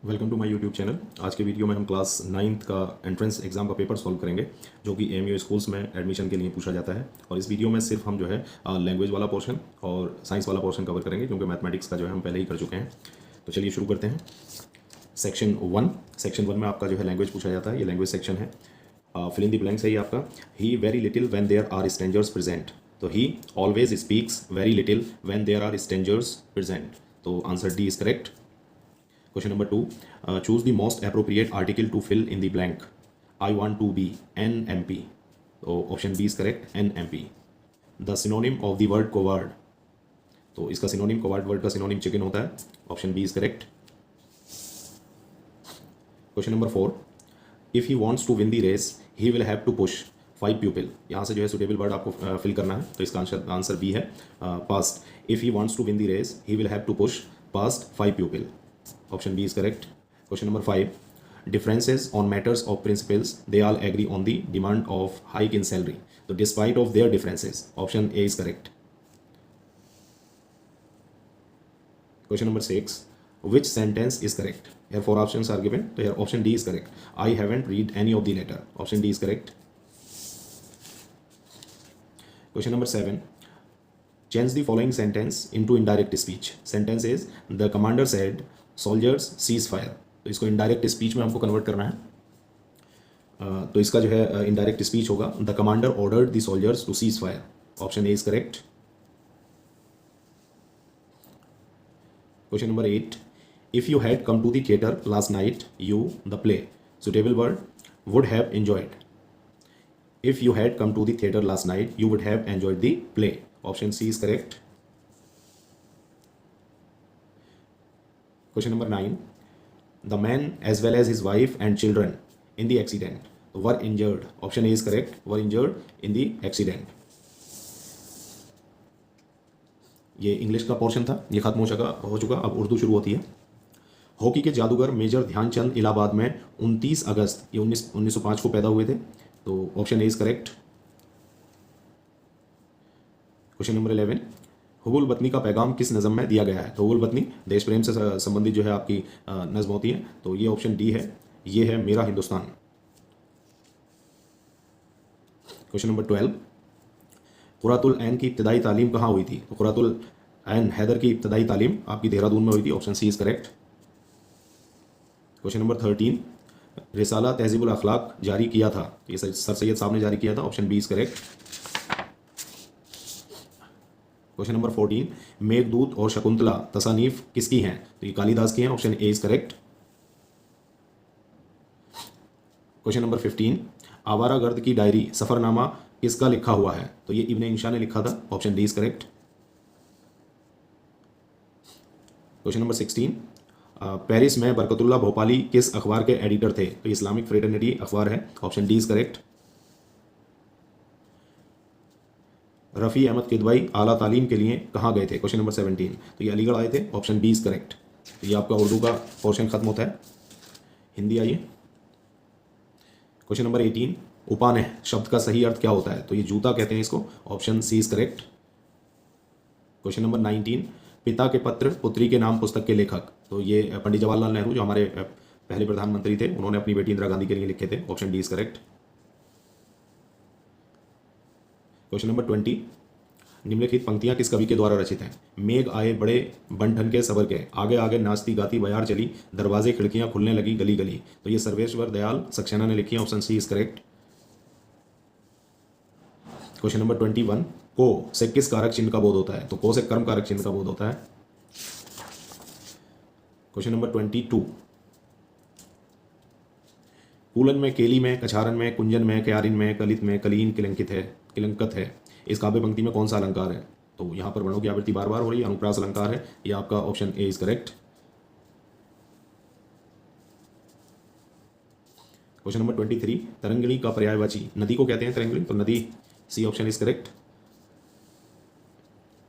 Welcome to my YouTube channel. आज के video में हम क्लास 9th का एंट्रेंस एग्जाम का पेपर सॉल्व करेंगे जो कि एएमयू स्कूल्स में एडमिशन के लिए पूछा जाता है। और इस वीडियो में सिर्फ हम जो है लैंग्वेज वाला पोर्शन और साइंस वाला पोर्शन कवर करेंगे क्योंकि मैथमेटिक्स का जो है हम पहले ही कर चुके हैं। तो चलिए शुरू करते हैं। सेक्शन 1 में आपका जो है लैंग्वेज पूछा जाता है। ये लैंग्वेज सेक्शन है। फिल इन द ब्लैंक्स है ये आपका। He very little when there are strangers present. तो he always speaks very little when there are strangers present. तो answer D is correct. Question number 2. Choose the most appropriate article to fill in the blank. I want to be NMP. So option B is correct. NMP. The synonym of the word coward. तो इसका synonym coward word का synonym chicken होता है. Option B is correct. Question number 4. If he wants to win the race, he will have to push 5 pupil. यहाँ से जो है suitable word आपको fill करना है. तो इसका आंसर B है. Past. If he wants to win the race, he will have to push past 5 pupil. Option B is correct. Question number 5. Differences on matters of principles, they all agree on the demand of hike in salary. So despite of their differences, option A is correct. Question number 6. Which sentence is correct? Here 4 options are given. So here option D is correct. I haven't read any of the letter. Option D is correct. Question number 7. Change the following sentence into indirect speech. Sentence is the commander said soldiers cease fire. तो इसको indirect speech में हमको convert करना है। तो इसका जो है इनडायरेक्ट स्पीच होगा the commander ordered the soldiers to cease fire. Option A is correct. Question number 8. If you had come to the theatre last night you the play suitable word would have enjoyed. If you had come to the theatre last night you would have enjoyed the play. Option C is correct. Question number 9. The man as well as his wife and children in the accident were injured. Option A is correct. Were injured in the accident. ये English का portion था, ये खत्म हो चुका। अब उर्दू शुरू होती है। हॉकी के जादूगर मेजर ध्यानचंद इलाहाबाद में 29 अगस्त ये 1905 को पैदा हुए थे। तो option A is correct. Question number 11. हुबुल बतनी का पैगाम किस नज़म में दिया गया है? तो हुबुल बतनी देश प्रेम से संबंधित जो है आपकी नज़म होती है। तो ये ऑप्शन डी है, ये है मेरा हिंदुस्तान। Question number 12. कुरातुल ऐन की इब्तदाई तालीम कहाँ हुई थी? तो कुरातुल ऐन हैदर की इब्तदाई तालीम आपकी देहरादून में हुई थी। Option C is correct. Question number 13. रिसाला तहजीबुल अखलाक जारी किया था, ये सर सैयद साहब ने जारी किया था। Option B is correct. Question number 14. Meghdoot और शकुंतला तसानीफ किसकी हैं? तो ये कालिदास की हैं। Option A is correct. Question number 15. आवारागर्द की डायरी सफरनामा किसका लिखा हुआ है? तो ये इब्ने इंशा ने लिखा था। Option D is correct. Question number 16. Paris में बरकतुल्लाह भोपाली किस अखबार के एडिटर थे? तो इस्लामिक फ्रेटर्निटी अखबार है। Option D is correct. Rafi Ahmed Kidwai आला तालीम के लिए कहाँ गए थे? Question number 17. तो ये अलीगढ़ आए थे। Option B is correct. तो ये आपका उर्दू का पोर्शन खत्म होता है। हिंदी आइए। Question number 18. उपान्ह शब्द का सही अर्थ क्या होता है? तो ये जूता कहते हैं इसको। Option C is correct. Question number 19. पिता के पत्र पुत्री के नाम पुस्तक के लेखक? तो ये पंडित जवाहरलाल नेहरू जो हमारे पहले प्रधानमंत्री थे, उन्होंने अपनी बेटी इंदिरा गांधी के लिए लिखे थे। Option D is correct. Question number 20. निम्नलिखित पंक्तियां किस कवि के द्वारा रचित हैं? मेघ आए बड़े बन ठन के सबर के, आगे आगे नाचती गाती बयार चली, दरवाजे खिड़कियां खुलने लगी गली गली। तो ये सर्वेश्वर दयाल सक्सेना ने लिखी है। Option C is correct. Question number 21. को से किस कारक चिन्ह का बोध होता है? तो को से कर्म कारक चिन्ह का बोध होता है। Question number 22. कूलन में, केली में, कछारन में, कुंजन में, क्यारिन में, कलित में, कलीन, किलंकत है। इस काव्य पंक्ति में कौन सा अलंकार है? तो यहाँ पर वर्णों की आवृत्ति बार बार हो रही है, अनुप्रास अलंकार है। ये आपका option A is correct. Question number 23. तरंगिणी का पर्यायवाची नदी को कहते हैं तरंगिणी, तो नदी C option is correct.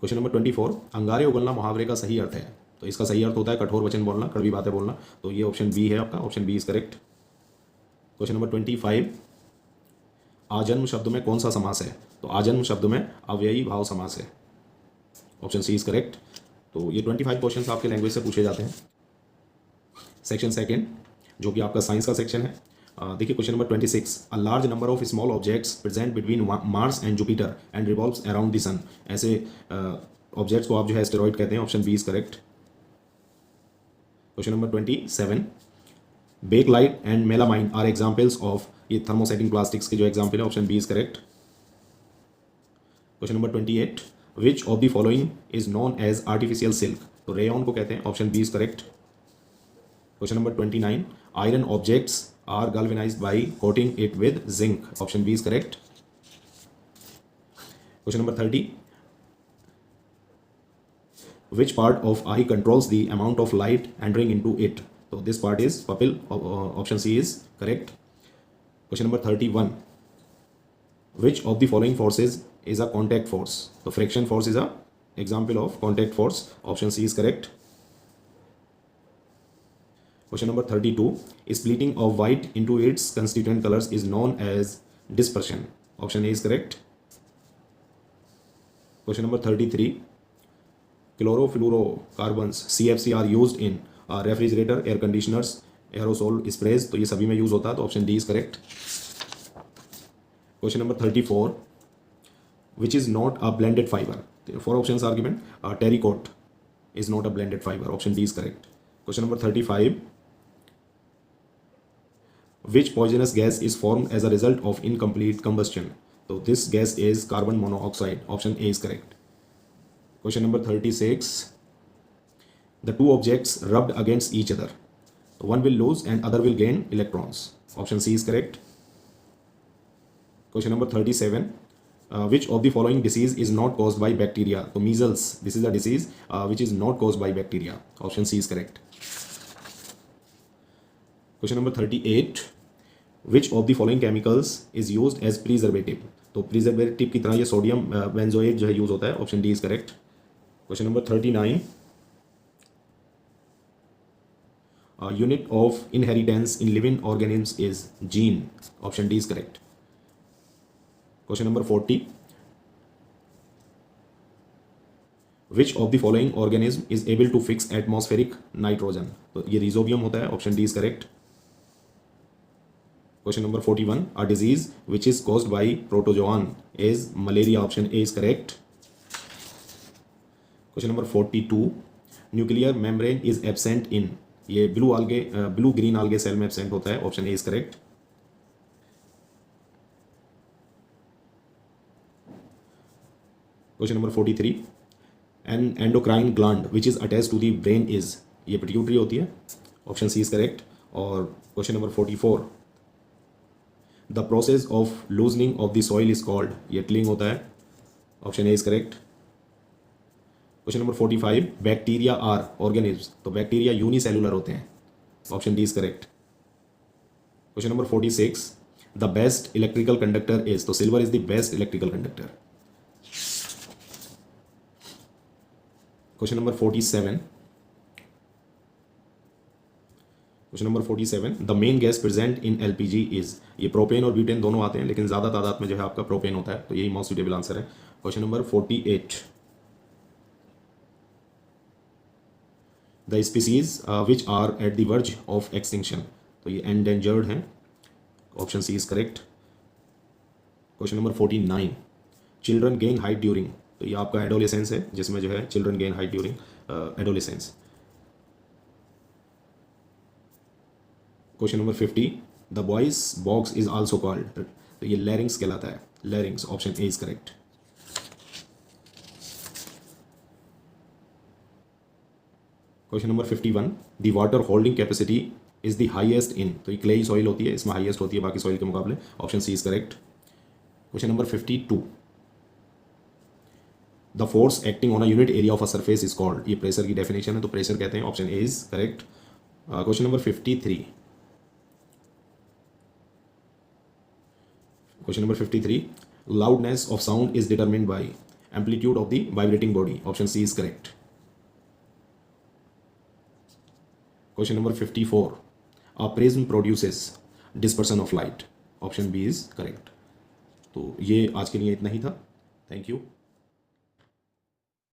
Question number 24. अंगारे उगलना मुहावरे का सही अर्थ है? तो इसका सही अर्थ होता है कठोर वचन बोलना, कड़वी बातें बोलना। तो ये ऑप्शन बी है आपका। Option B is correct. Question number 25. आजन्म शब्द में कौन सा समास है? तो आजन्म शब्द में अव्ययी भाव समास है। Option C is correct. तो ये 25 क्वेश्चन आपके लैंग्वेज से पूछे जाते हैं। सेक्शन सेकेंड जो कि आपका साइंस का सेक्शन है। देखिए question number 26, a large number of small objects present between Mars and Jupiter and revolves around the sun. ऐसे ऑब्जेक्ट्स को आप जो है एस्टेरॉइड कहते हैं। Option B is correct. Question number 27, Bakelite and melamine are examples of, ये thermosetting plastics के जो एग्जाम्पल है। Option B is correct. Question number 28, which of the following is known as artificial silk, तो rayon को कहते हैं। Option B is correct. Question number 29, iron objects are galvanized by coating it with zinc. Option B is correct. Question number 30, which part of eye controls the amount of light entering into it? So this part is pupil. Option C is correct. Question number 31, which of the following forces is a contact force? So friction force is a example of contact force. Option C is correct. Question number 32, splitting of white into its constituent colors is known as dispersion. Option A is correct. Question number 33, chlorofluorocarbons CFC are used in refrigerator, air conditioners, aerosol sprays, तो ये सभी में use होता है, तो option D is correct. Question number 34, which is not a blended fiber? Four options are given. Terracotta is not a blended fiber. Option D is correct. Question number 35, which poisonous gas is formed as a result of incomplete combustion? So this gas is carbon monoxide. Option A is correct. Question number 36, the two objects rubbed against each other, one will lose and other will gain electrons. Option C is correct. Question number 37, which of the following disease is not caused by bacteria? So measles, this is a disease which is not caused by bacteria. Option C is correct. Question number 38, which of the following chemicals is used as preservative? तो preservative की तरह ये sodium benzoate जो है use होता है। Option D is correct. Question number 39, unit of inheritance in living organisms is gene. Option D is correct. Question number 40, which of the following organism is able to fix atmospheric nitrogen? तो ये rhizobium होता है। Option D is correct. Question number 41, a disease which is caused by protozoan is malaria. Option A is correct. Question number 42, nuclear membrane is absent in, ये blue green algae cell में absent होता है। Option A is correct. Question number 43, an endocrine gland which is attached to the brain is, ये pituitary होती है। Option C is correct. और question number 44, the process of loosening of the soil is called, ये tilling होता है। Option A is correct. Question number 45, bacteria are organism, तो bacteria unicellular होते हैं। Option D is correct. Question number 46, the best electrical conductor is, तो silver is the best electrical conductor. Question number 47, question number 47, the main gas present in LPG is, ये propane और butane दोनों आते हैं, लेकिन ज़्यादा तादाद में जो है आपका प्रोपेन होता है, तो यही मोस्ट सुटेबल आंसर है। Question number 48, the species which are at the verge of extinction, तो ये एंडेंजर्ड हैं। Option C is correct. Question number 49, children gain height during, तो ये आपका एडोलेसेंस है, जिसमें जो है children gain height during adolescence. Question number 50, the voice box is also called, तो ये लैरिंग्स कहलाता है। Larynx, option A is correct. Question number 51, the water holding capacity is the highest in, तो ये क्लेई सॉइल होती है, इसमें highest होती है बाकी सॉइल के मुकाबले। Option C is correct. Question number 52, the force acting on a unit area of a surface is called, ये प्रेशर की डेफिनेशन है, तो प्रेशर कहते हैं। Option A is correct. Question number 53, question number 53, loudness of sound is determined by amplitude of the vibrating body. Option C is correct. Question number 54, a prism produces dispersion of light. Option B is correct. तो ये आज के लिए इतना ही था। Thank you.